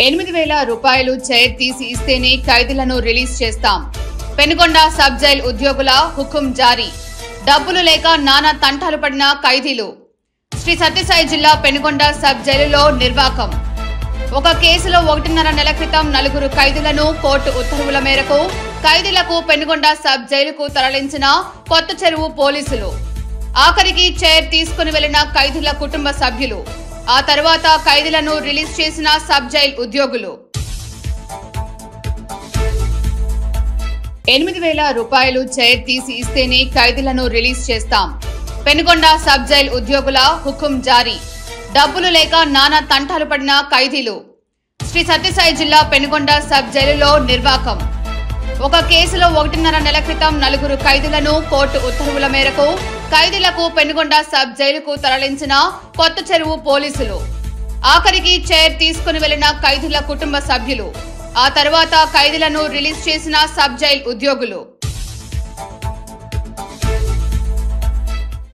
8,000 రూపాయలు చైర్ తీసి ఇస్తేనే ఖైదీలను రిలీజ్ చేస్తాం. పెనుగొండ సబ్ జైల్ ఉద్యోగుల హుకుం జారీ. డబ్బులు లేక నానా తంటాలు పడిన ఖైదీలు. శ్రీ సత్యసాయి జిల్లా పెనుగొండ సబ్ జైలులో నిర్వాకం. ఒక కేసులో 1.5 నెల క్రితం 4 ఖైదీలను కోర్టు ఉత్తర్వుల మేరకు ఖైదీలకు పెనుగొండ సబ్ జైలుకు తరలించిన కొత్త చెరువు పోలీసులు. ఆఖరికి చైర్ తీసుకుని వెళ్లిన ఖైదీల కుటుంబ సభ్యులు. ఆ తర్వాత ఖైదీలను రిలీజ్ చేసిన సబ్ జైల్ ఉద్యోగులు. 8,000 రూపాయలు చైర్ తీసి ఇస్తేనే ఖైదీలను రిలీజ్ చేస్తాం. పెనుగొండ సబ్ జైల్ ఉద్యోగుల హుకుం జారీ. డబ్బులు లేక నానా తంటాలు పడిన ఖైదీలు. శ్రీ సత్యసాయి జిల్లా పెనుగొండ సబ్ జైలులో నిర్వాకం. ఒక కేసులో 1.5 నెల క్రితం 4 ఖైదీలను కోర్టు ఉత్తర్వుల మేరకు ఖైదీలకు పెనుగొండ సబ్ జైలుకు తరలించిన కొత్త చెరువు పోలీసులు. ఆఖరికి చైర్ తీసుకుని వెళ్లిన ఖైదీల కుటుంబ సభ్యులు. ఆ తర్వాత ఖైదీలను రిలీజ్ చేసిన సబ్ జైల్ ఉద్యోగులు.